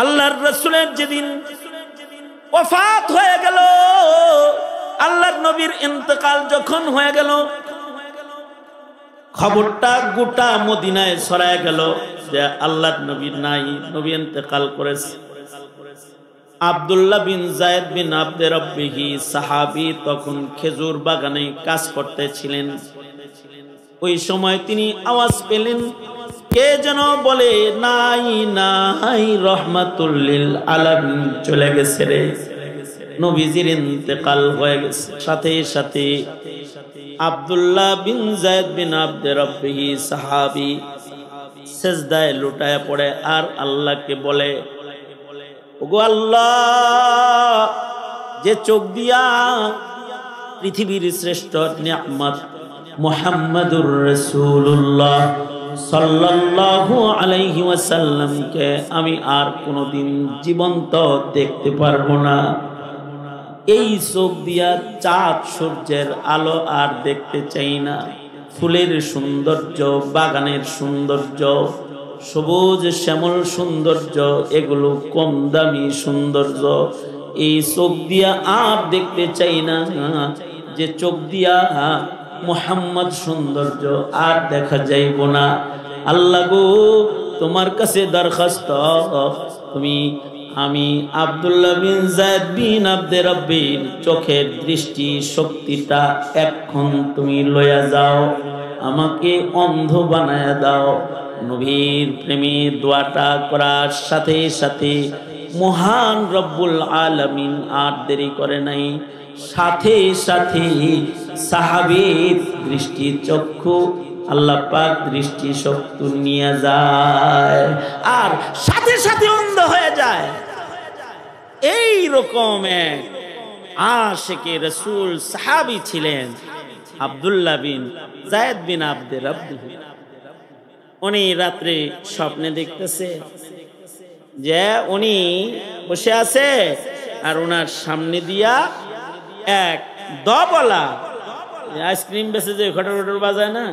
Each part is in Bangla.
আল্লাহর রাসূলের যেদিন ওফাত হয়ে গেল, আল্লাহর নবীর ইন্তেকাল যখন হয়ে গেল, খবরটা গোটা মদিনায় ছড়ায় গেল যে আল্লাহর নবী নাই, নবী ইন্তেকাল করেছে। আব্দুল্লাহ বিন যায়েদ বিন আব্দে রব্বিহি সাহাবী তখন খেজুর বাগানে কাজ করতেছিলেন। ওই সময় তিনি আওয়াজ পেলেন, কে যেন বলে, নাই নাই রহমাতুল লিল আলামিন চলে গেছে রে, নবীজির ইন্তেকাল হয়ে গেছে। সাথে সাথে আব্দুল্লাহ বিন যায়েদ বিন আব্দে রব্বিহি সাহাবী সিজদায় লুটায় পড়ে আর আল্লাহকে বলে, ওগো আল্লাহ, যে চোখ দিয়া পৃথিবীর শ্রেষ্ঠ নিয়ামত মুহাম্মাদুর রাসূলুল্লাহ সাল্লাল্লাহু আলাইহি ওয়াসাল্লামকে আমি আর কোনোদিন জীবন্ত দেখতে পারবো না, এই চোখ দিয়া চাঁদ সূর্যের আলো আর দেখতে চাই না, ফুলের সৌন্দর্য, বাগানের সৌন্দর্য, সবুজ শ্যামল সৌন্দর্য, এগুলো কম দামি সৌন্দর্য, এই চোখ দিয়া আর দেখতে চাই না, যে চোখ দিয়া মুহাম্মদ সৌন্দর্য আর দেখা যাইব না। আল্লাহ গো, তোমার কাছে দরখাস্ত, আমি আব্দুল্লাহ বিন যায়েদ বিন আব্দে রব্বির চোখের দৃষ্টি শক্তিটা এখন তুমি লইয়া যাও, আমাকে অন্ধ বানায়া দাও। নবীর প্রেমে দোয়াটা করার সাথে সাথে মহান রব্বুল আলামিন আর দেরি করে নাই, সাথে সাথে সাহাবীর দৃষ্টি চক্ষু আল্লাহ পাক দৃষ্টি শক্তি নিয়ে যায় আর সাথে সাথে অন্ধ হয়ে যায়। এই রকম এক আশিকে রাসূল সাহাবী ছিলেন আব্দুল্লাহ বিন যায়েদ বিন আব্দে রব্বিহি। উনি রাত্রে স্বপ্নে দেখতেছে যে উনি বসে আছে আর ওনার সামনে দিয়া এক দবলা, আইসক্রিম বেচে যে খটর খটর বাজায় না,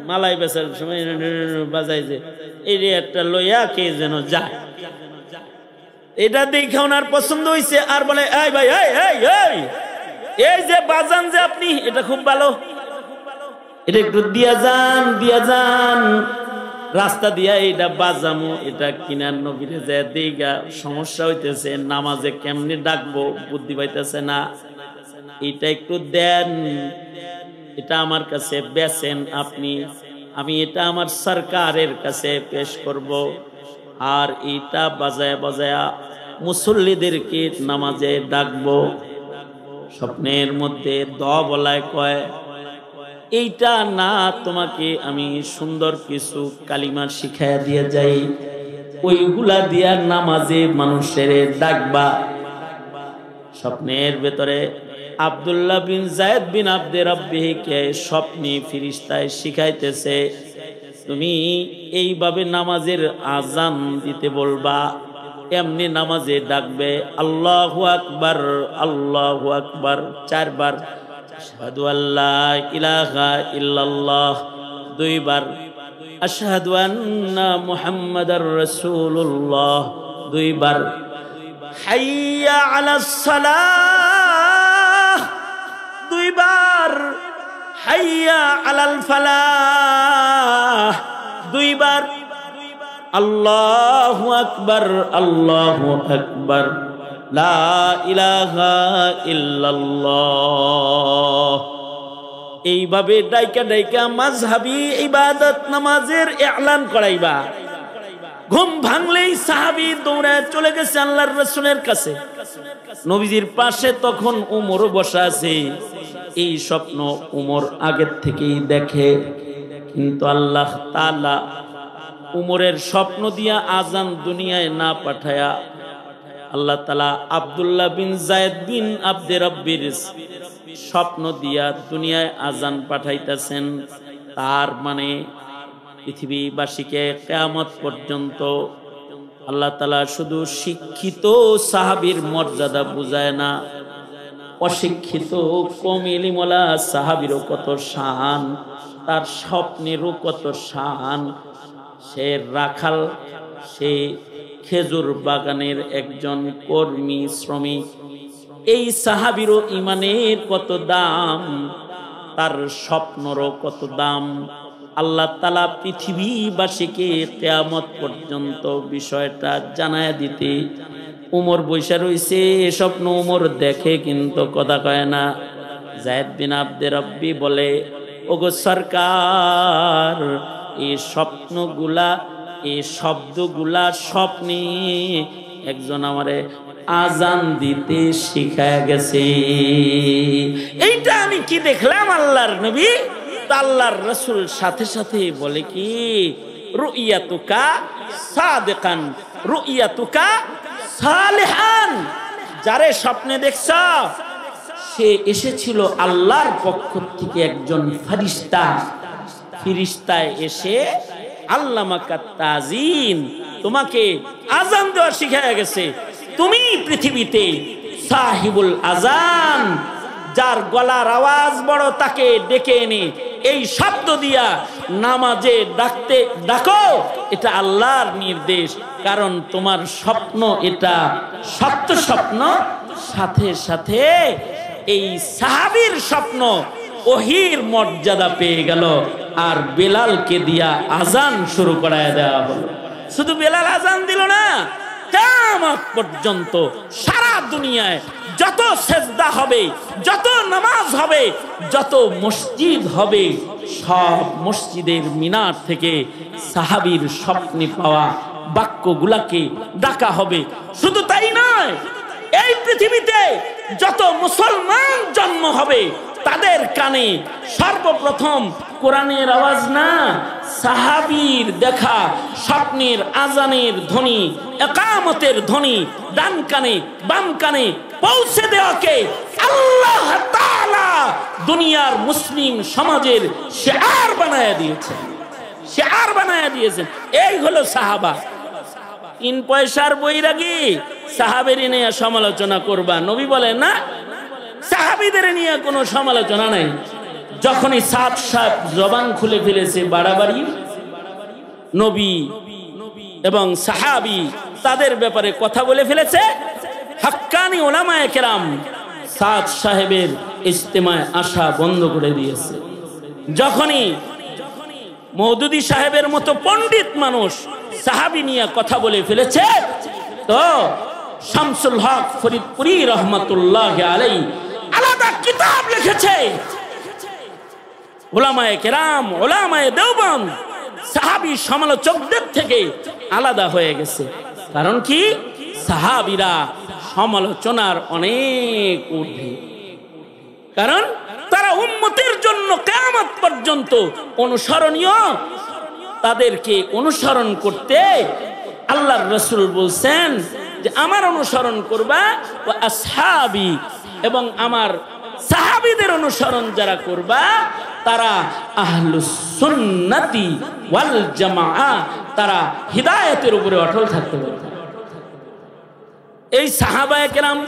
মালাই বেচার সময় বাজায় যে, এই একটা লইয়া কে যেন যায়। এটা দেখে ওনার পছন্দ হয়েছে আর বলে, এই ভাই, এই যে বাজান যে আপনি, এটা খুব ভালো, এটা একটু দিয়া যান রাস্তা দিয়া, এটা বাজামো, এটা কিনার নবীরে যায় দিগা, সমস্যা হইতেছে, নামাজে কেমনে ডাকবো বুদ্ধি পাইতেছে না, এটা একটু দেন, এটা আমার কাছে বেচেন আপনি, আমি এটা আমার সরকারের কাছে পেশ করব, আর এটা বাজায়া বাজায়া মুসল্লিদেরকে নামাজে ডাকবো। স্বপ্নের মধ্যে বলায় কয়, এইটা না, তোমাকে আমি সুন্দর কিছু কালিমা শিখাইয়া দিয়ে যাই, ওইগুলা দিয়া নামাজে মানুষের ডাকবা। স্বপ্নের ভেতরে আব্দুল্লাহ বিন যায়েদ বিন আব্দে রব্বিহিকে স্বপ্নে ফেরেশতায় শিখাইতেছে, তুমি এইভাবে নামাজের আজান দিতে বলবা, এমনি নামাজে ডাকবে, আল্লাহু আকবার আল্লাহু আকবার 4 বার, আশহাদু আল্লা ইলাহা ইল্লাল্লাহ 2 বার, আশহাদু আন্না মুহাম্মাদার রাসূলুল্লাহ 2 বার, হাইয়া আলাস সালাহ 2 বার, হাইয়া আলাল ফালাহ 2 বার, আল্লাহু আকবার আল্লাহু আকবার লা ইলাহা ইল্লাল্লাহ। এইভাবে ডাইকা ডাইকা মাযহাবী ইবাদত নামাজের ইলান করাইবা। ঘুম ভাঙলেই সাহাবী দৌড়ায় চলে গেছে আল্লাহর রাসূলের কাছে। নবীজির পাশে তখন উমর বসা আছে। এই স্বপ্ন উমর আগের থেকেই দেখে, কিন্তু আল্লাহ তাআলা উমরের স্বপ্ন দিয়া আজান দুনিয়ায় না পাঠায়া আল্লাহ তাআলা আব্দুল্লাহ বিন যায়েদ বিন আব্দে রব্বির স্বপ্ন দিয়া দুনিয়ায় আজান পাঠাইতেছেন। তার মানে পৃথিবীবাসীকে কিয়ামত পর্যন্ত আল্লাহ তাআলা শুধু শিক্ষিত সাহাবীর মর্যাদা বুঝায় না, অশিক্ষিত কম ইলমওয়ালা সাহাবীরও কত শান, তার স্বপ্নেরও কত শান। সে রাখাল, সে খেজুর বাগানের একজন কর্মী শ্রমিক। এই সাহাবীরও ইমানের কত দাম, তার স্বপ্নরও কত দাম। আল্লাহ তাআলা পৃথিবীবাসীকে কিয়ামত পর্যন্ত বিষয়টা জানায় দিতে উমর বৈশা রইছে। স্বপ্ন উমর দেখে কিন্তু কথা কয় না। যায়েদ বিন আব্দে রব্বি বলে, ওগো সরকার, এই স্বপ্নগুলা, এই শব্দগুলা স্বপ্নে একজন আমারে আজান দিতে শিখায় গেছে। এইটা আমি কি দেখলাম আল্লাহর নবী। আল্লাহর রাসূল সাথে সাথে বলে কি, রুইয়াতুকা সাদিকান রুইয়াতুকা সালিহান, যারে স্বপ্নে দেখছ সে এসেছিল আল্লাহর পক্ষ থেকে একজন ফেরেশতা। ফেরেশতায় এসে আল্লামাকা তাজিন, তোমাকে আজান দেওয়া শিখায় গেছে। তুমি পৃথিবীতে সাহিবুল আজান, যার গলার আওয়াজ বড়, তাকে ডেকে এনে এই শব্দ দিয়া নামাজে ডাকো। এটা আল্লাহর নির্দেশ, কারণ তোমার স্বপ্ন এটা সত্য স্বপ্ন। সাথে সাথে এই সাহাবীর স্বপ্ন ওহীর মর্যাদা পেয়ে গেল, আর বেলালকে দিয়া আজান শুরু করায় দেওয়া হলো। শুধু বেলাল আজান দিল না, কিয়ামত পর্যন্ত সারা দুনিয়ায় যত সেজদা হবে, যত নামাজ হবে, যত মসজিদ হবে, সব মসজিদের মিনার থেকে সাহাবীর স্বপ্নে পাওয়া বাক্যগুলাকে ডাকা হবে। শুধু তাই নয়, এই পৃথিবীতে যত মুসলমান জন্ম হবে তাদের কানে সর্বপ্রথম কোরআনের আওয়াজ না, সাহাবীর দেখা স্বপ্নের আজানের ধ্বনি, ইকামতের ধ্বনি ডান কানে বাম কানে পৌঁছে দেওয়াকে আল্লাহ তাআলা দুনিয়ার মুসলিম সমাজের শিআর বানায়া দিয়েছেন। শিআর বানায়া দিয়েছেন। এই হলো সাহাবা। 3 পয়সার বৈরাগী সাহাবীর নিয়ে সমালোচনা করবা, নবী বলেন না, সাহাবীদের নিয়ে কোনো সমালোচনা নাই। যখনই সাত সাত জবান খুলে ফেলেছে বাড়াবাড়ি, নবী এবং সাহাবী তাদের ব্যাপারে কথা বলে ফেলেছে, হাক্কানি উলামায়ে কেরাম সাদ সাহেবের ইজতেমায় আসা বন্ধ করে দিয়েছে। যখনই মওদুদী সাহেবের মতো পণ্ডিত মানুষ সাহাবী নিয়ে কথা বলে ফেলেছে, তো শামসুল হক ফরিদপুরি রহমাতুল্লাহি আলাইহি আলাদা কিতাব লিখেছে। উলামায়ে কেরাম, উলামায়ে দেওবন্দ সাহাবী সমালোচকদের থেকে আলাদা হয়ে গেছে। কারণ কি? সাহাবীরা সমালোচনার অনেক ঊর্ধ্বে, কারণ তারা উম্মতের জন্য কিয়ামত পর্যন্ত অনুসরণীয়। তাদেরকে অনুসরণ করতে আল্লাহর রাসূল বলছেন যে আমার অনুসরণ করবা, ওয়া আসহাবি, এবং আমার সাহাবীদের অনুসরণ যারা করবা তারা আহলুস সুন্নতি ওয়াল জামাআ, তারা হিদায়াতের উপরে অটল থাকতে পারবে। এই সাহাবায়ে কেরাম,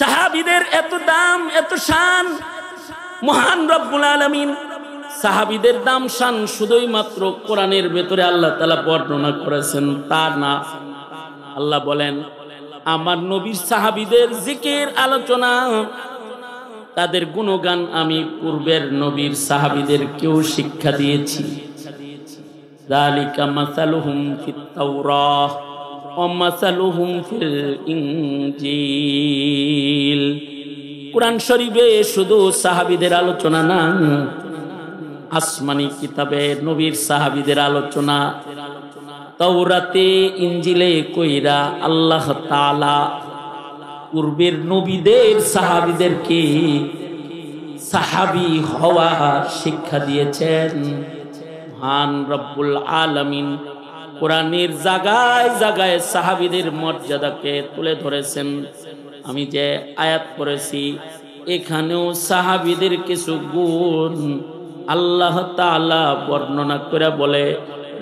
সাহাবীদের এত দাম, এত শান, মহান রব্বুল আলামিন সাহাবীদের দাম শান শুধুই মাত্র কোরআনের ভেতরে আল্লাহ তাআলা বর্ণনা করেছেন তা না। আল্লাহ বলেন, আমার নবীর সাহাবীদের জিকির আলোচনা, তাদের গুণগান আমি পূর্বের নবীর সাহাবীদেরকেও শিক্ষা দিয়েছি। যালিকা মাসালুহুম ফিত তাওরাহ ওয়া মাসালুহুম ফিল ইনজিল। কোরআন শরীফে শুধু সাহাবীদের আলোচনা না, আসমানি কিতাবে নবীর সাহাবীদের আলোচনা, তাওরাতে ইনজিলে কইরা আল্লাহ তাআলা পূর্বের নবীদের সাহাবীদেরকে সাহাবী হওয়া শিক্ষা দিয়েছেন। মহান রব্বুল আলামিন কোরআনের জায়গায় জায়গায় সাহাবীদের মর্যাদাকে তুলে ধরেছেন। আমি যে আয়াত পড়েছি এখানেও সাহাবীদের কিছু গুণ আল্লাহ তাআলা বর্ণনা করে বলে,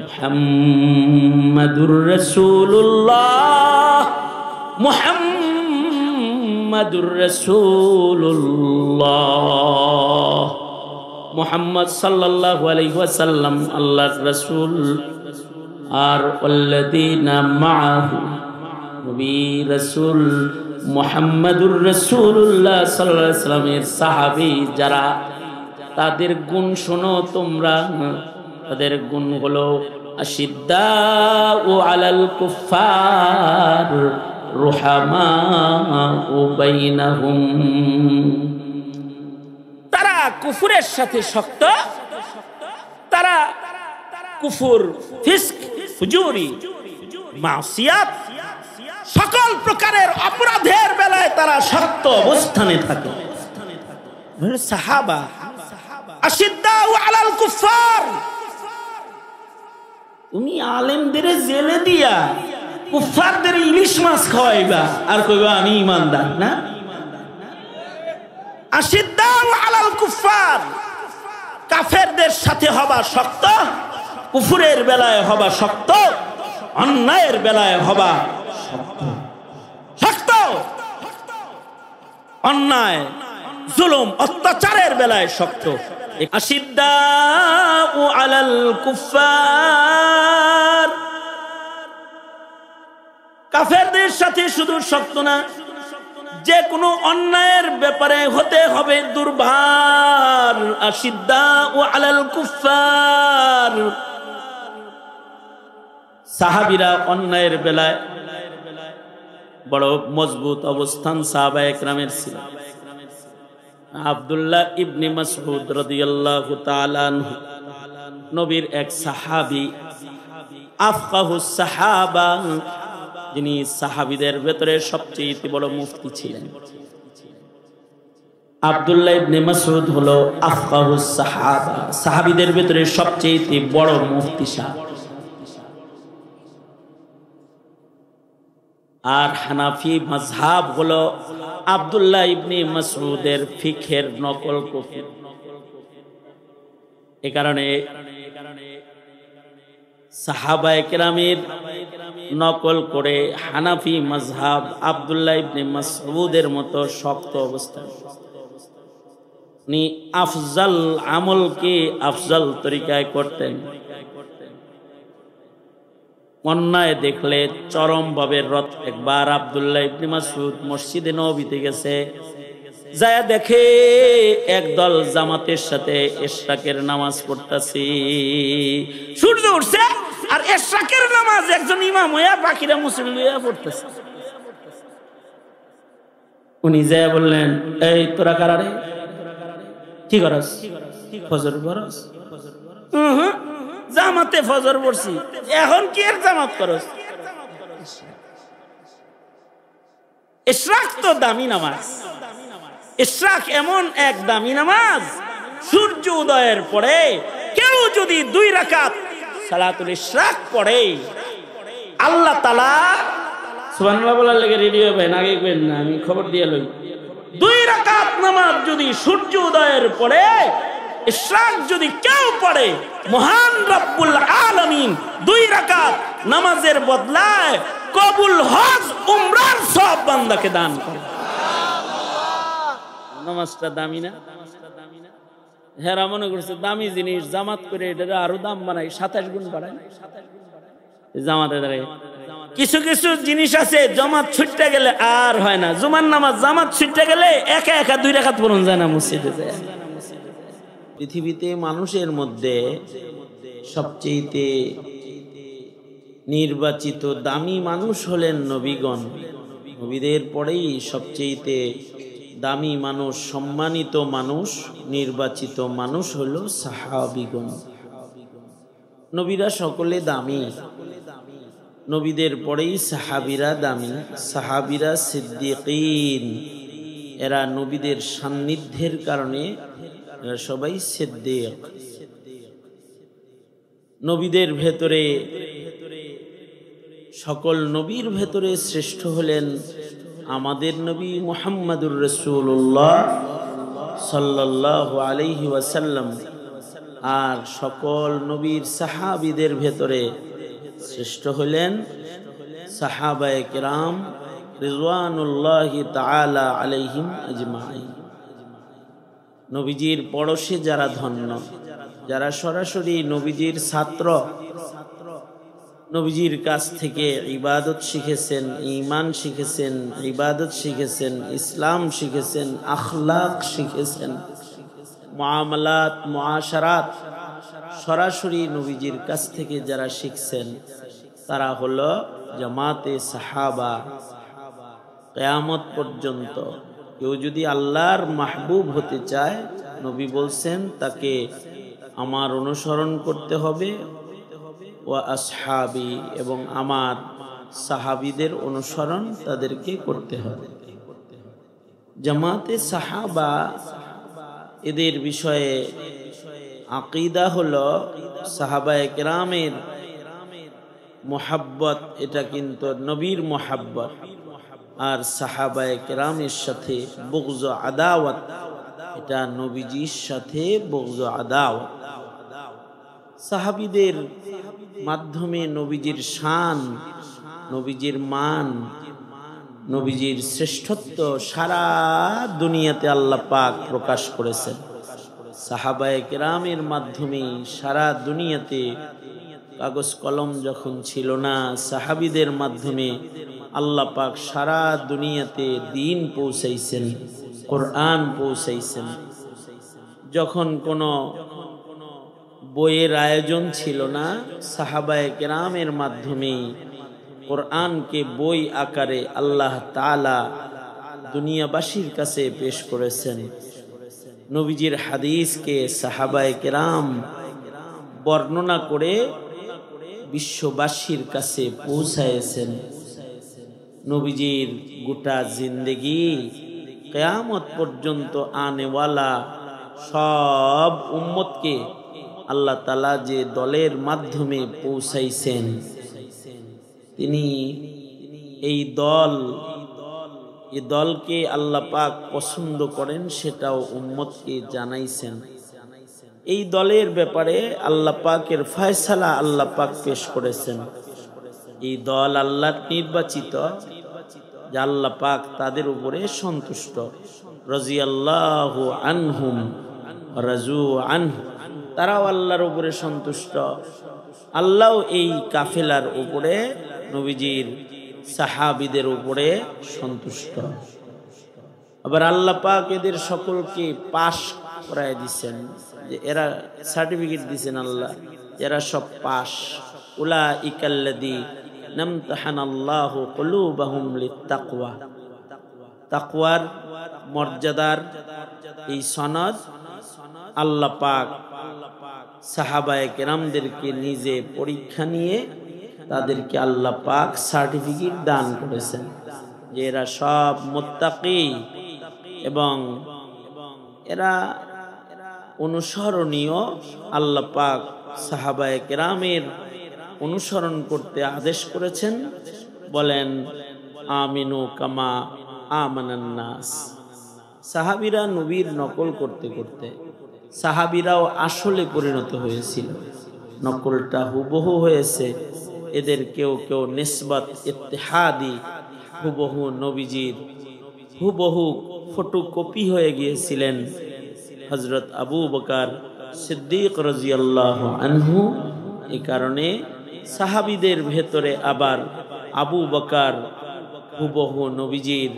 মুহাম্মাদুর রাসূলুল্লাহ, মুহাম্মাদুর রাসূলুল্লাহ। মুহাম্মদ সাল্লাল্লাহু আলাইহি ওয়াসাল্লাম আল্লাহর রাসূল। আর ওয়াল্লাযীনা মাআহু, নবী রাসূল মুহাম্মাদুর রাসূলুল্লাহ সাল্লাল্লাহু আলাইহি ওয়াসাল্লামের সাহাবী যারা, তাদের গুণ শোনো তোমরা। তাদের গুণ হলো আশিদ্দাউ আলাল কুফফার রুহামাউ বাইনাহুম। তারা কুফরের সাথে শক্ত, তারা কুফর, ফিস্ক, ফুজুরি, মাসিয়াত, সকল প্রকারের অপরাধের বেলায় তারা শক্ত অবস্থানে থাকে। সাহাবা আশিদ্দাউ আলাল কুফফার। তুমি আলেমদের জেলে দিয়া কুফফারদের ইলিশ মাছ খাওয়াইবা আর কইবা আমি ঈমানদার না? আশিদ্দাউ আলাল কুফফার, কাফেরদের সাথে হবা শক্ত, কুফরের বেলায় হবা শক্ত, অন্যায়ের বেলায় হবা শক্ত, অন্যায়, জুলুম, অত্যাচারের বেলায় শক্ত। আশিদ্দাউ আলাল কুফফার, কাফেরদের সাথে শুধু শক্ত না, যে কোনো অন্যায়ের ব্যাপারে হতে হবে দুর্বার। আশিদ্দাউ আলাল কুফফার, সাহাবীরা অন্যায়ের বেলায় বড় মজবুত অবস্থান সাহাবায়ে কেরামের ছিল। আব্দুল্লাহ ইবনে মাসউদ রাদিয়াল্লাহু তাআলা আনহু, নবীর এক সাহাবী, আফকাহুস সাহাবা, যিনি সাহাবীদের ভেতরে সবচেয়ে বড় মুফতি ছিলেন। আব্দুল্লাহ ইবনে মাসউদ হলো আফকাহুস সাহাবা, সাহাবীদের ভেতরে সবচেয়ে বড় মুফতি সাহেব। আর হানাফি মাযহাব হলো আব্দুল্লাহ ইবনে মাসউদের ফিকহের নকল কপি। এই কারণে সাহাবায়ে কেরামের নকল করে হানাফি মাযহাব আব্দুল্লাহ ইবনে মাসউদের মতো শক্ত অবস্থান। উনি আফজাল আমলকে আফজাল তরিকায় করতেন। অন্যায় দেখলে চরম ভাবে রত। একবার আব্দুল্লাহ ইবনে মাসউদ মসজিদে নববীতে গেছে, যায় দেখে একদল জামাতের সাথে ইশরাকের নামাজ পড়তাছে। সূর্য উঠছে আর ইশরাকের নামাজ একজন ইমাম হইয়া বাকিরা মুসল্লি হইয়া পড়তেছে। উনি যায় বললেন, এই তোরা কারা রে? কি করস? ফজর পড়স? জামাতে ফজর পড়ছি, এখন কি এর জামাত করস? ইশরাক তো দামি নামাজ। ইশরাক এমন এক দামি নামাজ, সূর্য উদয়ের পরে কেউ যদি 2 রাকাত সালাতুল ইশরাক পড়ে, আল্লাহ তাআলা সুবহানাল্লাহ বলার লাগি রেডি হবেন, আগে কইবেন না, আমি খবর দিয়ে লই। 2 রাকাত নামাজ যদি সূর্য উদয়ের পরে ইশরাক যদি কেউ পড়ে, মহান রব্বুল আলামিন 2 রাকাত নামাজের বদলায় কবুল হজ উমরার সব বান্দাকে দান করে। নামাজটা দামি না? হেরা মনে করছে দামি জিনিস, জামাত করে এটা আরো দাম বানাই, 27 গুণ বাড়ায় জামাতে দাঁড়ায়। কিছু কিছু জিনিস আছে জামাত ছুটতে গেলে আর হয় না। জুমার নামাজ জামাত ছুটতে গেলে একা একা 2 রাকাত পড়ুন যায় না মসজিদে যায়। পৃথিবীতে মানুষের মধ্যে সবচেয়ে নির্বাচিত দামি মানুষ হলেন নবীগণ। নবীদের পরেই সবচেয়ে দামি মানুষ, সম্মানিত মানুষ, নির্বাচিত মানুষ হলো সাহাবীগণ। নবীরা সকলে দামি, নবীদের পরেই সাহাবীরা দামি। সাহাবীরা সিদ্দিকিন, এরা নবীদের সান্নিধ্যের কারণে এরা সবাই সিদ্দিক। নবীদের ভেতরে, সকল নবীর ভেতরে শ্রেষ্ঠ হলেন আমাদের নবী মুহাম্মাদুর রাসূলুল্লাহ সাল্লাল্লাহু আলাইহি ওয়াসাল্লাম। আর সকল নবীর সাহাবীদের ভেতরে শ্রেষ্ঠ হলেন সাহাবায়ে কেরাম রিজওয়ানুল্লাহি তাআলা আলাইহিম আজমাইন। নবীজির পড়শে যারা ধন্য, যারা সরাসরি নবীজির ছাত্র, নবীজির কাছ থেকে ইবাদত শিখেছেন, ঈমান শিখেছেন, ইবাদত শিখেছেন, ইসলাম শিখেছেন, আখলাক শিখেছেন, মুআমালাত মুআশারাত সরাসরি নবীজির কাছ থেকে যারা শিখছেন তারা হলো জামাতে সাহাবা। কিয়ামত পর্যন্ত কেউ যদি আল্লাহর মাহবুব হতে চায়, নবী বলছেন তাকে আমার অনুসরণ করতে হবে, ওয়া আসহাবি, এবং আমার সাহাবীদের অনুসরণ তাদেরকে করতে হবে। জামাতে সাহাবা এদের বিষয়ে আকীদা হলো সাহাবায়ে কেরামের মোহাব্বত, এটা কিন্তু নবীর মোহাব্বত, আর সাহাবায়ে কেরামের সাথে বুগজ আদাওয়াত, এটা নবীজির সাথে বুগজ আদাওয়াত। সাহাবীদের মাধ্যমে নবীজির শান, নবীজির মান, নবীজির শ্রেষ্ঠত্ব সারা দুনিয়াতে আল্লাহ পাক প্রকাশ করেছেন। সাহাবায়ে কেরামের মাধ্যমে সারা দুনিয়াতে, কাগজ কলম যখন ছিল না, সাহাবীদের মাধ্যমে আল্লাহ পাক সারা দুনিয়াতে দ্বীন পৌঁছাইছেন, কোরআন পৌঁছাইছেন। যখন কোনো বইয়ের আয়োজন ছিল না, সাহাবায়ে কেরামের মাধ্যমে কোরআনকে বই আকারে আল্লাহ তাআলা দুনিয়াবাসীর কাছে পেশ করেছেন। নবীজির হাদিসকে সাহাবায়ে কেরাম বর্ণনা করে বিশ্ববাসীর কাছে পৌঁছায়েছেন। নবীজির গোটা জিন্দেগি কিয়ামত পর্যন্ত আনেওয়ালা সব উম্মতকে আল্লাহ তাআলা যে দলের মাধ্যমে পৌঁছাইছেন, তিনি এই দলকে আল্লাহ পাক পছন্দ করেন, সেটাও উম্মতকে জানাইছেন। এই দলের ব্যাপারে আল্লাহ পাকের ফয়সালা আল্লাহ পাক পেশ করেছেন। এই দল আল্লাহর নির্বাচিত, যে আল্লাহ পাক তাদের উপরে সন্তুষ্ট। রাজিয়াল্লাহু আনহুম রাজু আনহু, তারাও আল্লাহর উপরে সন্তুষ্ট। আল্লাহও এই কাফেলার উপরে, নবীজির সাহাবীদের উপরে সন্তুষ্ট। আবার আল্লাহ পাক এদের সকলকে পাশ করায় দিচ্ছেন, যে এরা সার্টিফিকেট দিচ্ছেন আল্লাহ, এরা সব পাশ। উলাইকাল্লাযী নামতাহানাল্লাহু কুলুবাহুম লিত্তাকওয়া, তাকওয়ার মর্যাদার এই সনদ আল্লাহ পাক সাহাবায়ে কেরামদেরকে নিজে পরীক্ষা নিয়ে তাদেরকে আল্লাহ পাক সার্টিফিকেট দান করেছেন, যে এরা সব মুত্তাকি এবং এরা অনুসরণীয়। আল্লাহ পাক সাহাবায়ে কেরামের অনুসরণ করতে আদেশ করেছেন। বলেন আমিনু কামা আমানান নাস। সাহাবীরা নবীর নকল করতে করতে সাহাবীরাও আসলে পরিণত হয়েছিল, নকলটা হুবহু হয়েছে। এদের কেউ কেউ নিসবত ইত্তেহাদি, হুবহু নবীজির হুবহু ফটোকপি হয়ে গিয়েছিলেন। হযরত আবু বকর সিদ্দিক রাদিয়াল্লাহু আনহু, এই কারণে সাহাবীদের ভেতরে আবার আবু বকর হুবহু নবীজির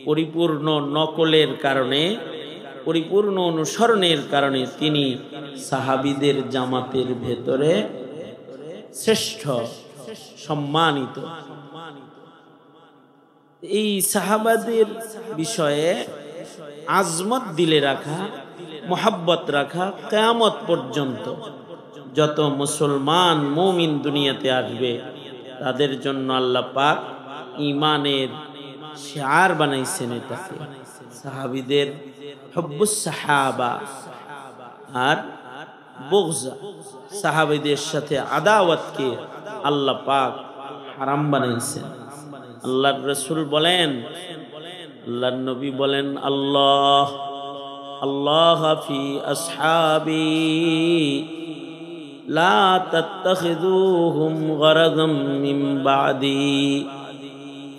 পরিপূর্ণ নকলের কারণে, পরিপূর্ণ অনুসরণের কারণে তিনি সাহাবীদের জামাতের ভেতরে শ্রেষ্ঠ, সম্মানিত। এই সাহাবাদের বিষয়ে আজমত দিলে রাখা, মোহাব্বত রাখা, কিয়ামত পর্যন্ত যত মুসলমান মুমিন দুনিয়াতে আসবে তাদের জন্য আল্লাহ পাক ঈমানের শিআর বানাইছেন এটাকে। সাহাবীদের হুব্বুস সাহাবা আর বুগজ, সাহাবীদের সাথে আদাওয়াতকে আল্লাহ পাক হারাম বানাইছেন। আল্লাহর রাসূল বলেন, আল্লাহর নবী বলেন, আল্লাহ আল্লাহ ফি আসহাবি লা তাত্তাখিযুহুম গরাযাম মিন বাদি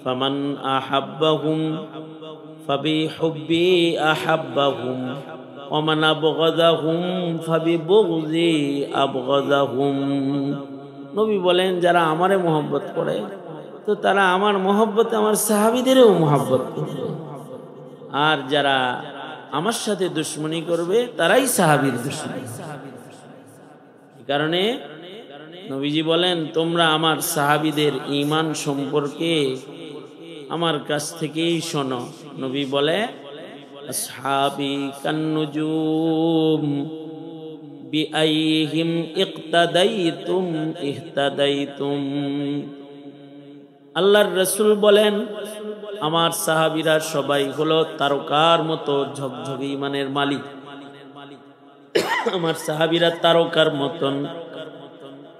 ফামান আহাব্বাহুম ফাবিহুব্বি আহাব্বাহুম ওয়া মান আবগাযাহুম ফাবিবুগযি আবগাযাহুম। নবী বলেন যারা আমারে মহব্বত করে তো তারা আমার মহব্বতে আমার সাহাবীদেরও মহব্বত করবে, আর যারা আমার সাথে দুশমনি করবে তারাই সাহাবীর দুশমন। এই কারণে নবীজি বলেন তোমরা আমার সাহাবীদের ঈমান সম্পর্কে আমার কাছ থেকেই শোনো। নবী বলে আসহাবি কান্নুজুম বিআইহিম ইক্তাদাইতুম ইহতাদাইতুম। আল্লাহর রাসূল বলেন আমার সাহাবীরা সবাই হলো তারকার মতো ঝকঝকে ঈমানের মালিক। আমার সাহাবীরা তারকার মতন।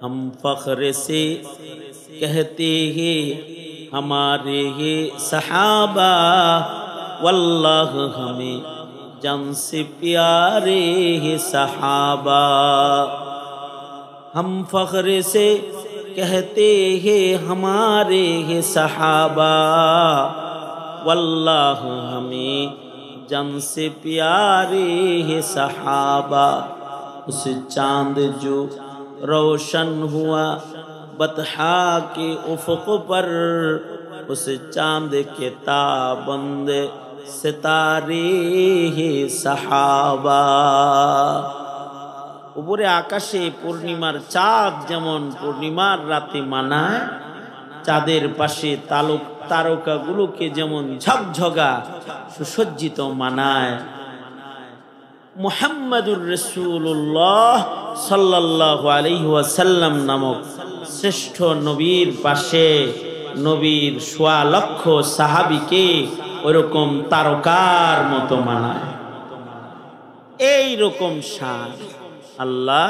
हम फख्र से कहते हैं हमारे ये सहाबा, वल्लाह हमें जान से प्यारे है सहाबा। हम फख्र से कहते हैं हमारे ये सहाबा, वल्लाह हमें जान से प्यारे है सहाबा। उस चांद जो रोशन हुआ बतहा के उफ़क़ पर, उस चांद के ताबंद सितारे है सहाबा। উপরে আকাশে পূর্ণিমার চাঁদ যেমন পূর্ণিমার রাতে মানায়, চাঁদের পাশে তারকাগুলোকে যেমন ঝকঝকা সুসজ্জিত মানায়, মুহাম্মাদুর রাসূলুল্লাহ সাল্লাল্লাহু আলাইহি ওয়াসাল্লাম নামক শ্রেষ্ঠ নবীর পাশে নবীর সোয়া লক্ষ সাহাবীকে ওরকম তারকার মতো মানায়। এই রকম শান আল্লাহ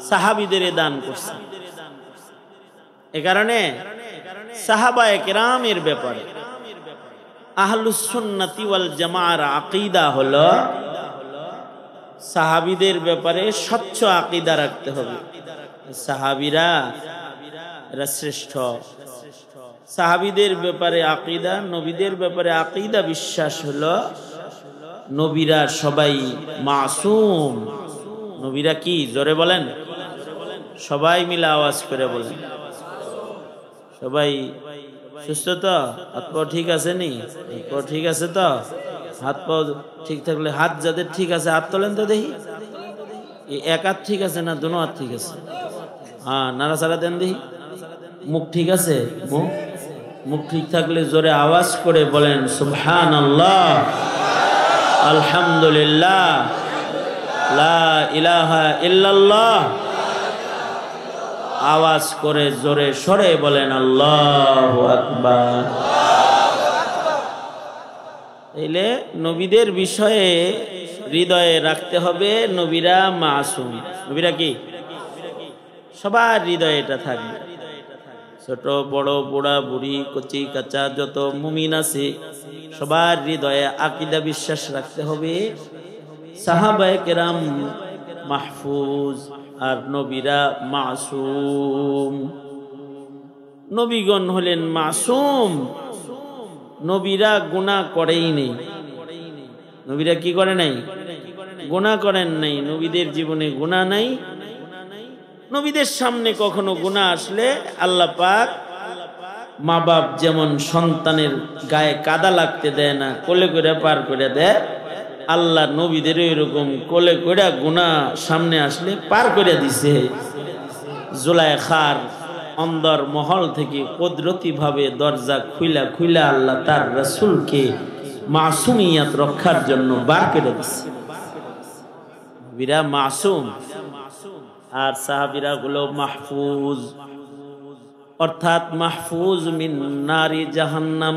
সাহাবীদের দান করছেন। এ কারণে সাহাবায়ে কেরামের ব্যাপারে আহলুস সুন্নাতি ওয়াল জামাআর আকীদা হলো সাহাবীদের ব্যাপারে স্বচ্ছ আকীদা রাখতে হবে। সাহাবীরা এরা শ্রেষ্ঠ। সাহাবীদের ব্যাপারে আকীদা, নবীদের ব্যাপারে আকীদা বিশ্বাস হলো নবীরা সবাই মাসুম। নবীরা কি জোরে বলেন, সবাই মিলে আওয়াজ করে বলেন। সবাই সুস্থ তো? হাত পা ঠিক আছে নি? হাত পা ঠিক আছে তো? হাত পা ঠিক থাকলে, হাত যাদের ঠিক আছে হাত তোলেন তো দেখি। এক হাত ঠিক আছে না দুনো হাত ঠিক আছে? হ্যাঁ, নাড়াচাড়া দেন দেখি। মুখ ঠিক আছে? মুখ ঠিক থাকলে জোরে আওয়াজ করে বলেন সুবহানাল্লাহ, আলহামদুলিল্লাহ, লা ইলাহা ইল্লাল্লাহ। আওয়াজ করে জোরে সরে বলেন আল্লাহু আকবার। তাইলে নবীদের বিষয়ে হৃদয়ে রাখতে হবে নবীরা মাসুম। নবীরা কি? সবার হৃদয়ে এটা থাকবে। ছোট বড়, বুড়া বুড়ি, কচি কাঁচা যত মুমিন আছে সবার হৃদয়ে আকীদা বিশ্বাস রাখতে হবে সাহাবায়ে কেরাম মাহফুজ আর নবীরা মাসুম। নবীগণ হলেন মাসুম। নবীরা গুনাহ করেই নেই। নবীরা কি করে নাই? গুনাহ করেন নাই। নবীদের জীবনে গুনাহ নাই। নবীদের সামনে কখনো গুনাহ আসলে আল্লাহ পাক মা বাপ যেমন সন্তানের গায়ে কাদা লাগতে দেয় না, কোলে করে পার করে দেয়, আল্লাহ নবীদের এরকম কোলে করে গুনাহ সামনে আসলে পার করে দিছে। জুলাইখার অন্দর মহল থেকে কুদরতি ভাবে দরজা খুইলা আল্লাহ তার রাসূলকে মাসুমিয়াত রক্ষার জন্য বার করে দিছে। নবীরা মাসুম আর সাহাবীরা হলো মাহফুজ, অর্থাৎ মাহফুজ মিন নারি জাহান্নাম।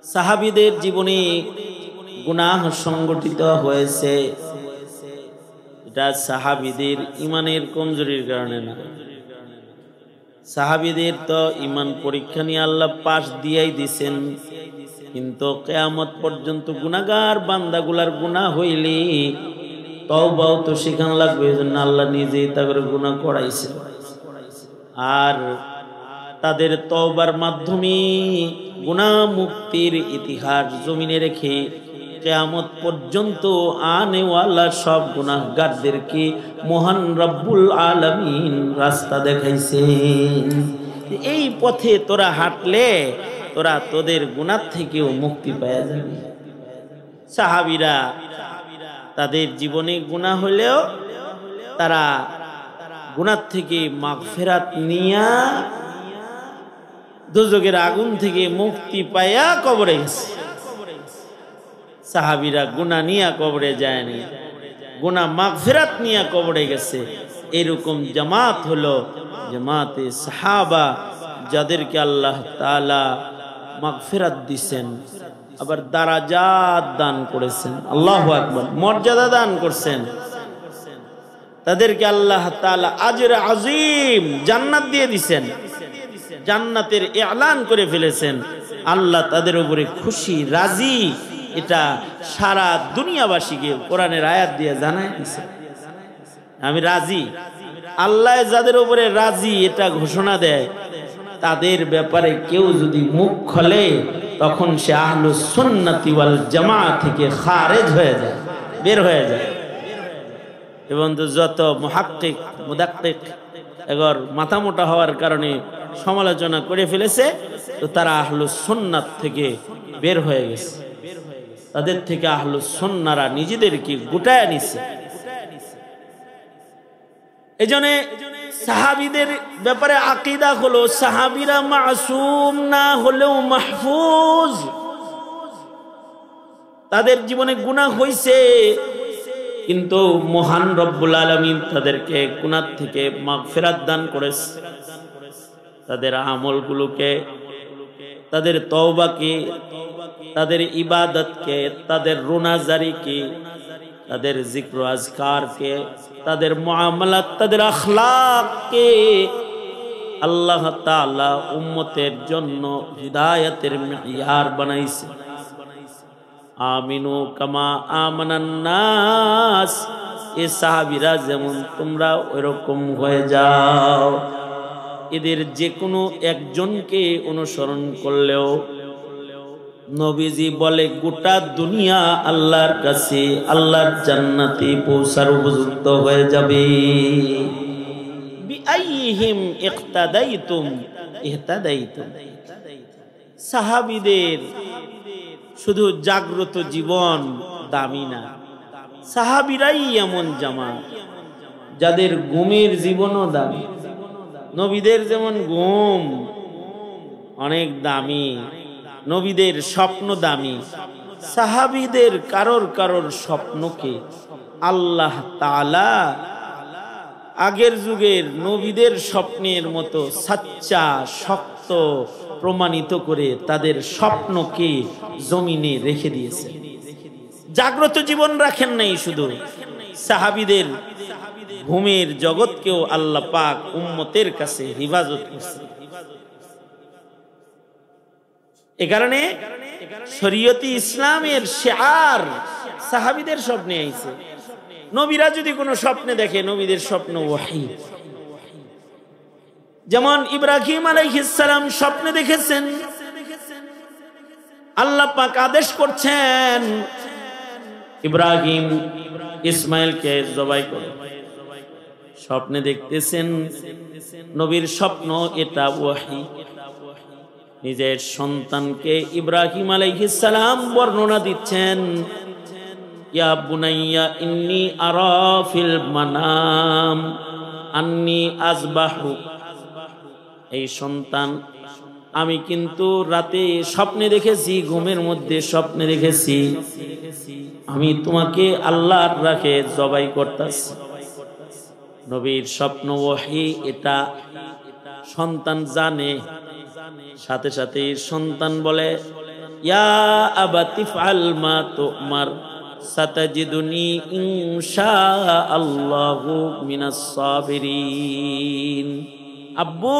সাহাবীদের জীবনে গুনাহ সংগঠিত হয়েছে, এটা সাহাবীদের ইমানের কমজোরির কারণে না। সাহাবীদের তো ইমান পরীক্ষা নিয়ে আল্লাহ পাশ দিয়েই দিছেন, কিন্তু কিয়ামত পর্যন্ত গুনাহগার বান্দাগুলার গুনাহ হইলে তওবাও তো শিখান লাগবে। এজন্য আল্লাহ নিজেই তাদের গুনাহ করাইছে, আর তাদের তওবার মাধ্যমে গুনাহ মুক্তির ইতিহাস জমিনে রেখে কিয়ামত পর্যন্ত আনেওয়ালা সব গুনাহগারদেরকে মহান রব্বুল আলামিন রাস্তা দেখাইছেন। এই পথে তোরা হাঁটলে তোরা তোদের গুনাহ থেকেও মুক্তি পাওয়া যাবে। সাহাবীরা তাদের জীবনে গুনাহ হলেও তারা গুনাহ থেকে মাগফিরাত নিয়া দোজখের আগুন থেকে মুক্তি পায়া কবরে গেছে। সাহাবীরা গুনাহ নিয়া কবরে যায়নি, গুনাহ মাগফিরাত নিয়া কবরে গেছে। এরকম জামাত হলো জামাতে সাহাবা, যাদেরকে আল্লাহ তাআলা মাগফিরাত দিবেন, আবার দারাজাত দান করেছেন। আল্লাহু আকবার, মর্যাদা দান করছেন। তাদেরকে আল্লাহ তাআলা আজর আজিম জান্নাত দিয়ে দিবেন, জান্নাতের এলান করে ফেলেছেন। আল্লাহ তাদের উপরে খুশি, রাজি, এটা সারা দুনিয়াবাসীকে কোরআনের আয়াত দিয়ে জানায় দিয়েছে, আমি রাজি। আল্লাহ যাদের উপরে রাজি এটা ঘোষণা দেয়, তাদের ব্যাপারে কেউ যদি মুখ খোলে তখন সে আহলুস সুন্নাতি ওয়াল জামাআত থেকে খারেজ হয়ে যায়, বের হয়ে যায়। এবং যত মুহাক্কিক মুদাক্কিক এগর মাথা মোটা হওয়ার কারণে সমালোচনা করে ফেলেছে, তো তারা আহলুস সুন্নাত থেকে বের হয়ে গেছে। তাদের থেকে আহলুস সুন্নাহরা নিজেদেরকে গুটায় নিছে। এজন্য সাহাবীদের ব্যাপারে আকীদা হলো সাহাবীরা মাসুম না হলেও মাহফুজ। তাদের জীবনে গুনাহ হইছে, কিন্তু মহান রব্বুল আলামিন তাদেরকে গুনাহ থেকে মাগফিরাত দান করেছে। তাদের আমলগুলোকে, তাদের তওবাকে, তাদের ইবাদতকে, তাদের রোনাজারিকে, তাদের জিক্র আজকারকে, তাদের মুআমালাত, তাদের আখলাককে আল্লাহ তাআলা উম্মতের জন্য হিদায়াতের মিয়ার বানাইছে। আমিনু কামা আমানান নাস, এ সাহাবীরা যেমন তোমরা ওইরকম হয়ে যাও। এদের যে কোনো একজনকে অনুসরণ করলেও নবীজি বলে গোটা দুনিয়া আল্লাহর কাছে, আল্লাহর জান্নাতে পৌঁছার উপযুক্ত হয়ে যাবে। বিআইহিম ইক্তাদাইতুম ইহতাদাইতুম। সাহাবীদের শুধু জাগ্রত জীবন দামি না, সাহাবীরাই এমন জামাত যাদের ঘুমের জীবনও দামি। নবীদের যেমন ঘুম অনেক দামি, নবীদের স্বপ্ন দামি, সাহাবীদের কারোর কারোর স্বপ্নকে আল্লাহ তাআলা আগের যুগের নবীদের স্বপ্নের মতো সাচ্চা শক্ত প্রমাণিত করে তাদের স্বপ্নকে জমিনে রেখে দিয়েছে। জাগ্রত জীবন রাখেন নাই, শুধু সাহাবীদের ঘুমের জগৎকেও আল্লাহ পাক উম্মতের কাছে হিফাজত করছে। এ কারণে শরীয়তে ইসলামের শিআর সাহাবীদের স্বপ্নে আইছে। নবীরা যদি কোনো স্বপ্নে দেখে, নবীদের স্বপ্ন ওহী। যেমন ইব্রাহিম আলাইহিস সালাম স্বপ্নে দেখেছেন আল্লাহ পাক আদেশ করছেন ইব্রাহিম ইসমাইলকে জবাই করো। স্বপ্নে দেখতেছেন, নবীর স্বপ্ন এটা ওহী। নিজের সন্তানকে ইব্রাহিম আলাইহিস সালাম বর্ণনা দিচ্ছেন, ইয়া বুনাইয়া ইন্নী আরা ফিল মানাম আন্নী আযবাহু। এই সন্তান, আমি কিন্তু রাতে স্বপ্নে দেখেছি, ঘুমের মধ্যে স্বপ্নে দেখেছি আমি তোমাকে আল্লাহর রাহে জবাই করতেছি। নবীর স্বপ্ন ওহী, এটা সন্তান জানে। সাথে সাথে সন্তান বলে, ইয়া আবাতি ফাল মা তুমার সাতাজিদুনি ইনশাআল্লাহু মিনাস সাবিরিন। আব্বু,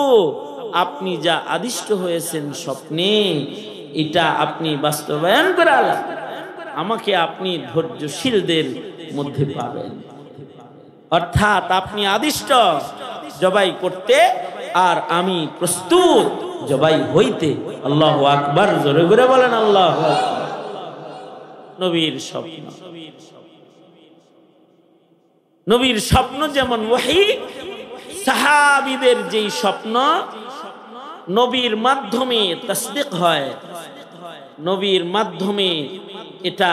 আপনি যা আদিষ্ট হয়েছেন স্বপ্নে, এটা আপনি বাস্তবায়ন করালেন, আমাকে আপনি ধৈর্যশীলদের মধ্যে পাবেন। অর্থাৎ আপনি আদিষ্ট জবাই করতে, আর আমি প্রস্তুত জবাই হইতে। আল্লাহু আকবার, জোরে করে বলেন আল্লাহু আকবার। নবীর স্বপ্ন। নবীর স্বপ্ন যেমন ওহী, সাহাবীদের যেই স্বপ্ন নবীর মাধ্যমে তাসদীক হয়, নবীর মাধ্যমে এটা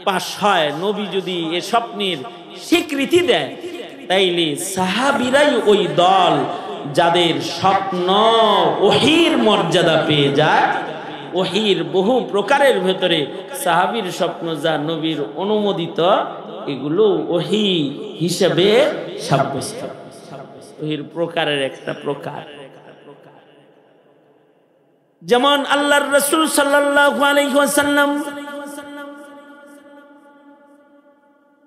পাশ হয়। নবী যদি এ স্বপ্নের স্বীকৃতি দেয়, তাইলে সাহাবীরাই ওই দল যাদের স্বপ্ন ওহীর মর্যাদা পেয়ে যায়। ওহীর বহু প্রকারের ভেতরে সাহাবীর স্বপ্ন যা নবীর অনুমোদিত, এগুলো ওহী হিসেবে সাব্যস্ত, ওহীর প্রকারের একটা প্রকার। যেমন আল্লাহর রাসূল সাল্লাল্লাহু আলাইহি ওয়াসাল্লাম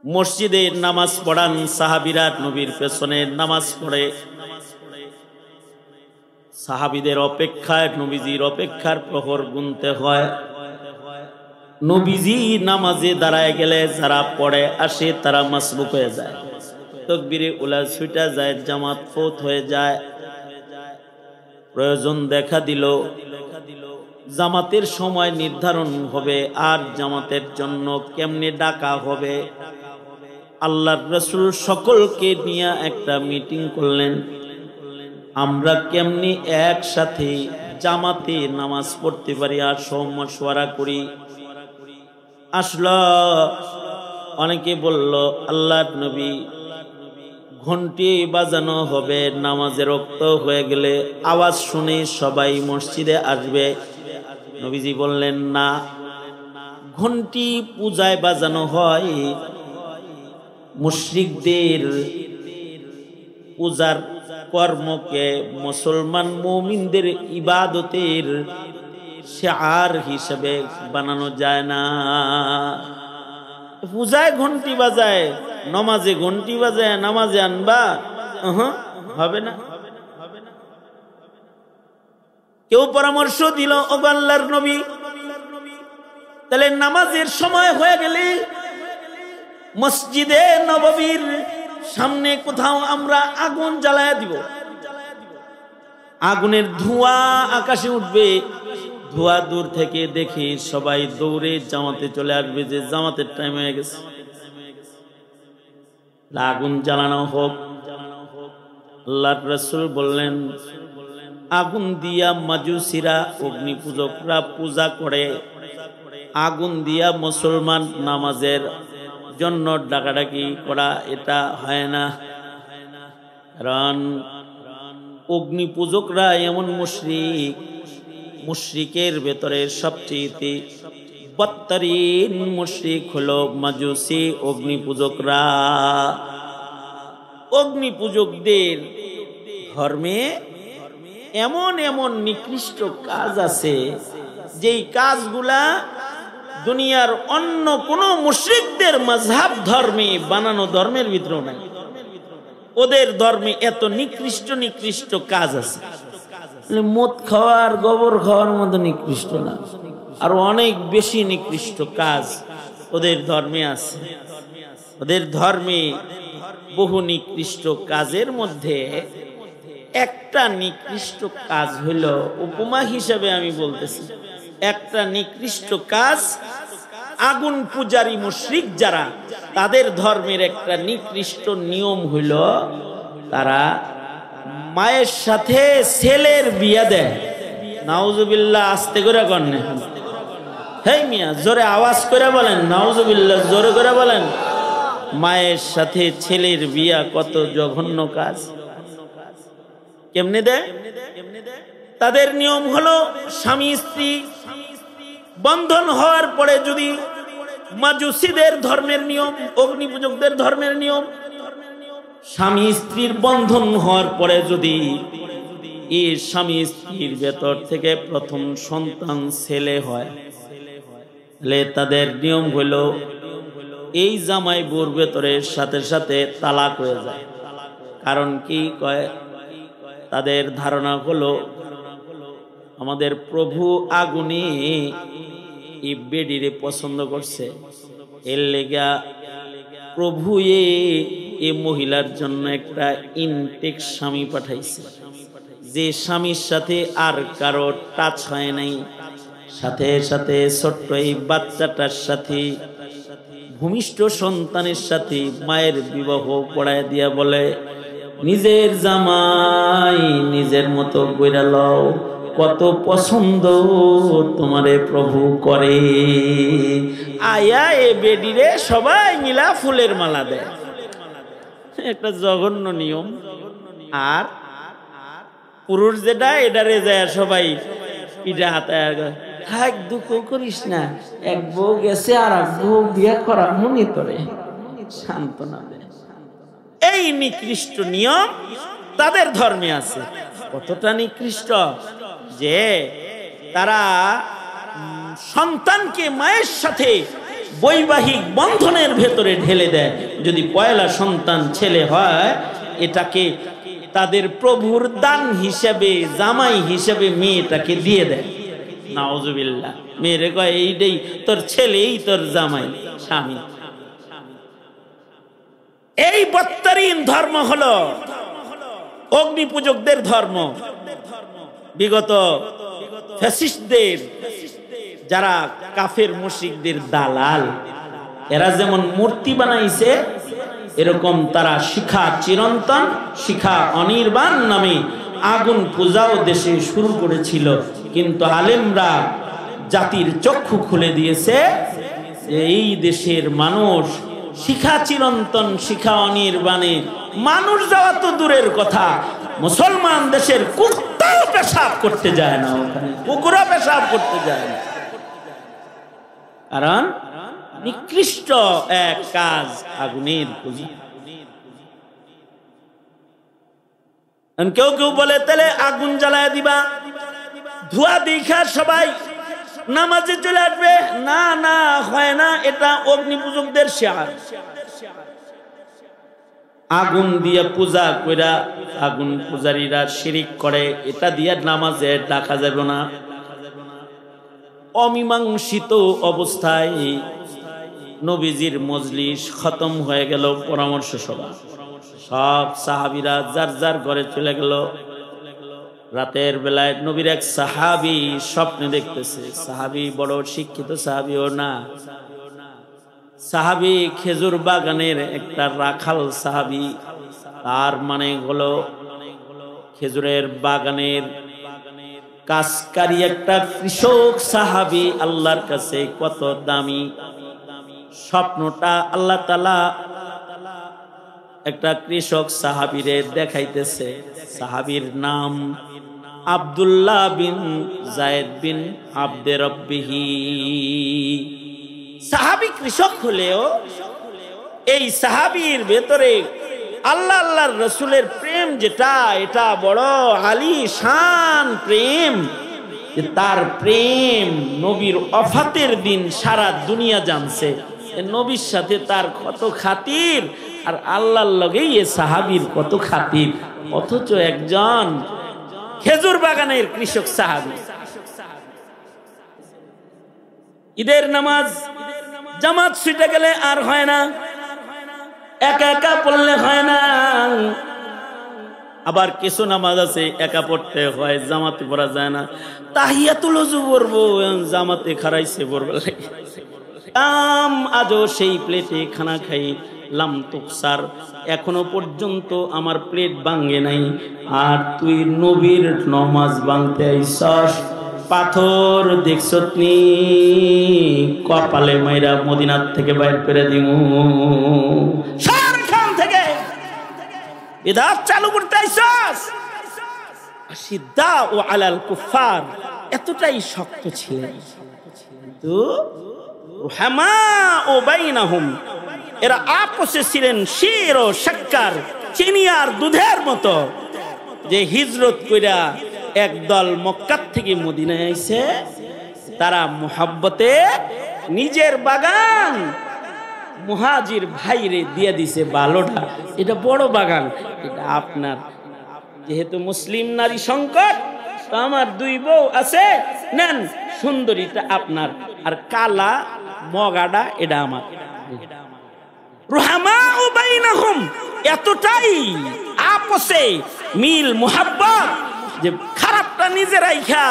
মসজিদে নামাজ পড়ান, সাহাবীরা নবীর পেছনে নামাজ পড়ে। সাহাবীদের অপেক্ষায় নবীজির অপেক্ষার প্রহর গুনতে হয়। নবীজি নামাজে দাঁড়ায় গেলে যারা পড়ে আসে তারা মাসবুক হয়ে যায়, তাকবীরে উলা ছুটা যায়, জামাত ফৌত হয়ে যায়। প্রয়োজন দেখা দিল, জামাতের সময় নির্ধারণ হবে আর জামাতের জন্য কেমনে ডাকা হবে। আল্লাহর রাসূল সকলকে নিয়ে একটা মিটিং করলেন, আমরা কেমনি একসাথে জামাতে নামাজ পড়তে পারি আর মশওয়ারা করি। আসলো অনেকে বলল, আল্লাহর নবী ঘন্টি বাজানো হবে, নামাজের ওয়াক্ত হয়ে গেলে আওয়াজ শুনে সবাই মসজিদে আসবে। নবীজি বললেন, না, ঘন্টি পূজায় বাজানো হয়, মুশরিকদের পূজার কর্মকে মুসলমান মুমিনদের ইবাদতের শিআর হিসেবে বানানো যায় না। পূজায় ঘন্টি বাজায়, নামাজে ঘন্টি বাজায় নামাজে আনবা, হবে না। কেউ পরামর্শ দিল, ও আল্লাহর নবী, তাহলে নামাজের সময় হয়ে গেলে মসজিদে নববীর সামনে কোথাও আমরা আগুন জ্বালায়া দিব, আগুনের ধোঁয়া আকাশে উঠবে, ধোঁয়া দূর থেকে দেখে সবাই দৌড়ে জামাতে চলে আসবে যে জামাতের টাইম হয়ে গেছে, আগুন জ্বালানো হোক। আল্লাহর রাসূল বললেন, আগুন দিয়া মাজুসিরা অগ্নি পূজকরা পূজা করে, আগুন দিয়া মুসলমান নামাজের জন্য ডাকাডাকি করা এটা হয় না। কারণ অগ্নি পূজকরা এমন মুশরিক, মুশরিকের ভেতরে সবচেয়ে বদতরিন মুশরিক হলো মাজুসি অগ্নি পূজকরা। অগ্নি পূজকদের ধর্মে এমন এমন নিকৃষ্ট কাজ আছে যেই কাজগুলা দুনিয়ার অন্য কোন মুশরিকদের মাযহাব ধর্মে বানানো ধর্মের ভিতরেও নাই। ওদের ধর্মে এত নিকৃষ্ট নিকৃষ্ট কাজ আছে, মদ খাওয়ার গোবর খাওয়ার মতো নিকৃষ্ট না, আর অনেক বেশি নিকৃষ্ট কাজ ওদের ধর্মে আছে। ওদের ধর্মে বহু নিকৃষ্ট কাজের মধ্যে একটা নিকৃষ্ট কাজ হইল, উপমা হিসাবে আমি বলতেছি, একটা নিকৃষ্ট কাজ আগুন পূজারী মুশরিক যারা, তাদের ধর্মের একটা নিকৃষ্ট নিয়ম হইল তারা মায়ের সাথে ছেলের বিয়ে দেয়। নাউজুবিল্লাহ, আস্তে করে কন্যা, হেই মিয়া জোরে আওয়াজ করে বলেন নাউজুবিল্লাহ, জোরে করে বলেন। মায়ের সাথে ছেলের বিয়া কত জঘন্য কাজ। কেমনে দেয়? তাদের নিয়ম হলো স্বামী স্ত্রী বন্ধন হওয়ার পরে যদি মাজুসিদের ধর্মের নিয়ম, অগ্নিপূজকদের ধর্মের নিয়ম, স্বামী স্ত্রীর বন্ধন হওয়ার পরে যদি এই স্বামী স্ত্রীর ভেতর থেকে প্রথম সন্তান ছেলে হয়, তাহলে তাদের নিয়ম হলো এই জামাই বউর ভেতরে সাথে সাথে তালাক হয়ে যায়। কারণ কি কয়? তাদের ধারণা হলো আমাদের প্রভু আগুনে এই বেডিরে পছন্দ করছে, এর লেগা প্রভু এই মহিলার জন্য একটা ইনটেক স্বামী পাঠাইছে, যে স্বামীর সাথে আর কারো টাচ হয় নাই, সাথে সাথে ছোট্ট এই বাচ্চাটার সাথে ভূমিষ্ঠ সন্তানের সাথে মায়ের বিবাহ পড়ায় দিয়া বলে, নিজের জামাই নিজের মতো কইরা লও, কত পছন্দ তোমারে প্রভু করে। আয়া এ বেডিরে সবাই মিলা ফুলের মালা দেয়, একটা জঘন্য নিয়ম। আর পুরুষ যেটা এটারে যায় সবাই পিঠা হাতায়, থাক দুঃখ করিস না, এক বউ গেছে আর এক বউ বিয়া করা মনে করে সান্ত্বনা দেয়। এই নিকৃষ্ট নিয়ম তাদের ধর্মে আছে। কতটা নিকৃষ্ট যে তারা সন্তানকে মায়ের সাথে বৈবাহিক বন্ধনের ভেতরে ঢেলে দেয়। যদি পয়লা সন্তান ছেলে হয়, এটাকে তাদের প্রভুর দান হিসেবে, জামাই হিসেবে মেয়েটাকে দিয়ে দেয়। নাউজুবিল্লাহ। মেয়েরে কয় এইটাই তোর ছেলে, এই তোর জামাই, স্বামী। এই বত্তরিন ধর্ম হলো অগ্নি পূজকদের ধর্ম। বিগত ফ্যাসিস্টদের, যারা কাফের মুশরিকদের দালাল, এরা যেমন মূর্তি বানাইছে, এরকম তারা শিখা চিরন্তন, শিখা অনির্বাণ নামে আগুন পূজাও দেশে শুরু করেছিল। কিন্তু আলেমরা জাতির চক্ষু খুলে দিয়েছে যে এই দেশের মানুষ শিখা চিরন্তন, শিখা অনির্বাণে মানুষ যাওয়া তো দূরের কথা, মুসলমান দেশের কুত্তাও পেশাব করতে যায় না, ওখানে কুকুরা পেশাব করতে যায় না। কারণ নিকৃষ্ট এক কাজ আগুনের পূজা। কেউ কেউ বলে তাহলে আগুন জ্বালায় দিবা, ধোঁয়া দেখা সবাই নামাজে চলে আসবে। না না, হয় না, এটা অগ্নি পূজকদের শিয়ার। আগুন দিয়া পূজা কইরা আগুন পূজারীরা শিরিক করে, এটা দিয়া নামাজে ডাকা যাবে না। অমীমাংসিত অবস্থায় নবীজির মজলিস খতম হয়ে গেল, পরামর্শ সভা, সব সাহাবীরা যার যার ঘরে চলে গেল। রাতের বেলায় নবীর এক সাহাবী স্বপ্নে দেখতেছে। সাহাবী বড় শিক্ষিত সাহাবীও না, সাহাবী খেজুর বাগানের একটা রাখাল সাহাবী। তার মানে হলো খেজুরের বাগানের কাজকারী একটা কৃষক সাহাবী। আল্লাহর কাছে কত দামি। স্বপ্নটা আল্লাহ তাআলা একটা কৃষক সাহাবীরে দেখাইতেছে। সাহাবীর নাম আব্দুল্লাহ বিন যায়েদ বিন আব্দে রব্বিহি। সাহাবী কৃষক হলেও এই সাহাবীর ভেতরে আল্লাহ আল্লাহর রসুলের প্রেম যেটা, এটা বড় আলিশান প্রেম। তার প্রেম নবীর ওফাতের দিন সারা দুনিয়া জানছে, নবীর সাথে তার কত খাতির, আর আল্লাহর লগেই এ সাহাবীর কত খাতির। অথচ একজন খেজুর বাগানের কৃষক সাহাবী। ঈদের নামাজ জামাত ছুটে গেলে আর হয় না, একা একা পড়লে হয় না। আবার কিছু নামাজ আছে একা পড়তে হয়, জামাতে পড়া যায় না। তাহিয়াতুল ওযু পড়বো, জামাতে খারাইছে পড়বে। আজও সেই প্লেটে খানা খাই, লাম তুকসার, এখনো পর্যন্ত আমার প্লেট ভাঙে নাই। আর তুই নবীর নামাজ ভাঙতে আইছস, পাথর দেখছত নি, কপালে মাইরা মদিনার থেকে বাইর করে দিমু। সারখান থেকে বিদআত চালু করতে আইছস। আসিদ্দাউ আলাল কুফার, এতটাই শক্ত ছিলেন। কিন্তু রুহামাউ বাইনাহুম, এরা আপসে ছিলেন শির ও শক্কর, চিনি আর দুধের মতো। যে হিজরত কইরা একদল মক্কা থেকে মদিনায় আইছে, তারা মুহাব্বতে নিজের বাগান মুহাজির ভাইরে দিয়ে দিছে বালোটা। এটা বড় বাগান, এটা আপনার। যেহেতু মুসলিম নারী সংকট, তো আমার দুই বউ আছে, নেন, সুন্দরীটা আপনার, আর কালা মগাটা এটা আমার। রুহামাউ বাইনাহুম, এতটাই আপসে মিল মুহাব্বত যে খারাপটা নিজে রাইখা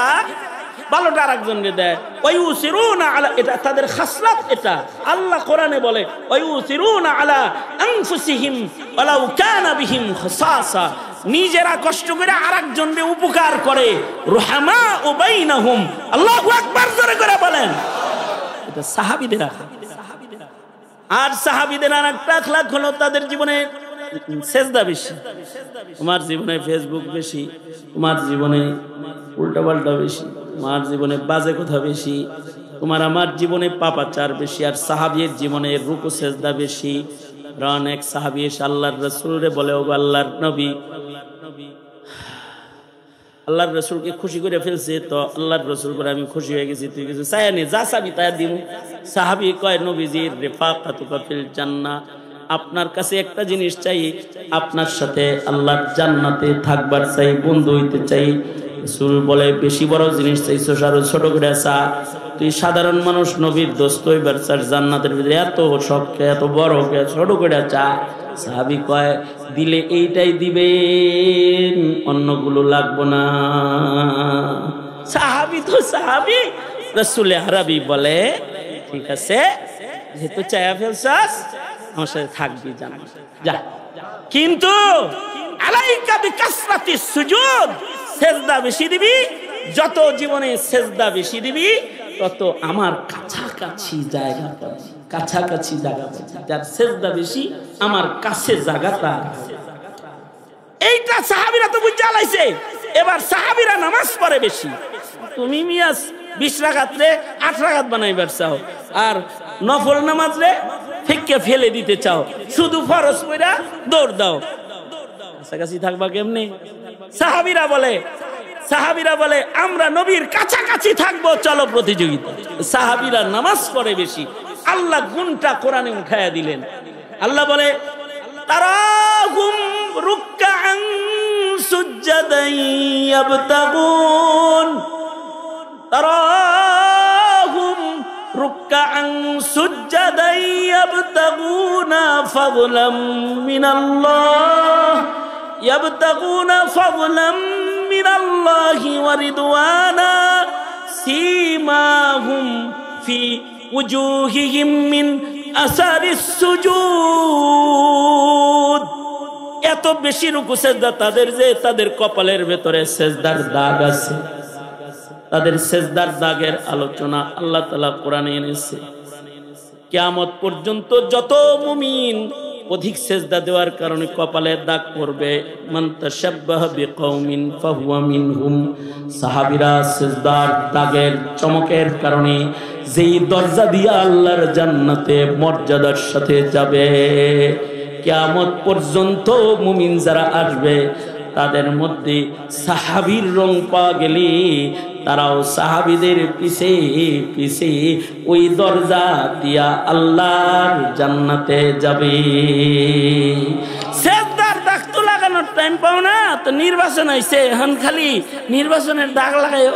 ভালোটা আরেকজনকে দেয়। ওয়ায়ুসিরুনা আলা, এটা তাদের খাসলাত। এটা আল্লাহ কোরআনে বলে ওয়ায়ুসিরুনা আলা আনফুসিহিম ওয়ালাউ কানা বিহিম খাসাসা, নিজেরা কষ্ট করে আরেকজনকে উপকার করে। রুহামা ও বাইনাহুম, আল্লাহু আকবার জোরে করে বলেন। এটা সাহাবীদের আখলাক। আর সাহাবীদের আরেকটা আখলাক হলো তাদের জীবনে সেজদা বেশি। তোমার জীবনে ফেসবুক বেশি, তোমার জীবনে উল্টাপাল্টা বেশি, তোমার জীবনে বাজে কথা বেশি, তোমার আমার জীবনে পাপাচার বেশি। আর সাহাবীর জীবনে রুকু সেজদা বেশি। অনেক সাহাবী এসে আল্লাহর রাসূলরে বলে, ও আল্লাহর নবী, আল্লাহর রাসূলকে খুশি করে ফেলছে, তো আল্লাহর রাসূল করে আমি খুশি হয়ে গেছি, তুই কিছু চাই নি, যা চাবি তাই দিব। সাহাবী কয়, নবীজির রিফাকাতুকা ফিল জান্নাহ, আপনার কাছে একটা জিনিস চাই, আপনার সাথে আল্লাহর জান্নাতে থাকবার চাই, বন্ধু হইতে চাই। রাসূল বলে, বেশি বড় জিনিস চাইছো, আরো ছোট করে চা। তুই সাধারণ মানুষ, নবীর দোস্ত হইবার চাস, জান্নাতের ভিতরে এত শখ, এত বড় কে, ছোট করে চা। সাহাবী কয়, দিলে এইটাই দিবেন, অন্যগুলো লাগবো না। সাহাবী তো সাহাবী। রাসূল আরবি বলে, ঠিক আছে, যেহেতু চায়া ফেলছাস, আমার সাথে থাকবি, জানা যা। কিন্তু আলাইকা বিকাসরাতিস সুজুদ, সেজদা বেশি দিবি, যত জীবনে সেজদা বেশি দিবি, তত আমার কাছাকাছি জায়গা পাবি, কাছাকাছি জায়গা পাবি। যার সেজদা বেশি, আমার কাছে জায়গাটা। এইটা সাহাবীরা তো বুঝে আলাইছে। এবার সাহাবীরা নামাজ পড়ে বেশি। তুমি মিয়াস 20 রাকাত রে 8 রাকাত বানাইবার চাও, আর নফল নামাজ রে ফিক্কে ফেলে দিতে চাও, শুধু ফরজ পড়া দৌড় দাও, কাছাকাছি থাকবা কেমনে? সাহাবীরা বলে আমরা নবীর কাছাকাছি থাকবো, চলো প্রতিযোগিতা। সাহাবীরা নামাজ পড়ে বেশি, আল্লাহ গুণটা কোরআনে উঠায়া দিলেন। আল্লাহ বলে, তারাহুম রুকআন সুজদান ইয়াবতাগুন, তারাহুম রুকআন সুজদান ইয়াবতাগুনা ফাদলাম মিনাল্লাহ, ইয়াবতাগুনা ফাদলাম মিনাল্লাহি ওয়া রিদওয়ানা, সীমাহুম ফি উজুহিহিম মিন আসারিস সুজুদ। এত বেশি রুকু সেজদা তাদের যে তাদের কপালের ভেতরে সেজদার দাগ আছে। তাদের সেজদার দাগের আলোচনা আল্লাহ তাআলা কোরআনে এনেছে। কিয়ামত পর্যন্ত যত মুমিন অধিক সেজদা দেওয়ার কারণে কপালে দাগ পড়বে, মান তাশাব্বাহা বিকওমিন ফাহুয়া মিনহুম। সাহাবীরা সেজদার দাগের চমকের কারণে যেই দরজা দিয়ে আল্লাহর জান্নাতে মর্যাদার সাথে যাবে, কিয়ামত পর্যন্ত মুমিন যারা আসবে তাদের মধ্যে সাহাবীর রং পাওয়া গেলে তারাও সাহাবীদের পিছে পিছে ওই দরজা দিয়া আল্লাহর জান্নাতে যাবে। সেজদার দাগ তো লাগানোর টাইম পাও না, তো নির্বাচন আইছে, এখন খালি নির্বাচনের দাগ লাগাইও।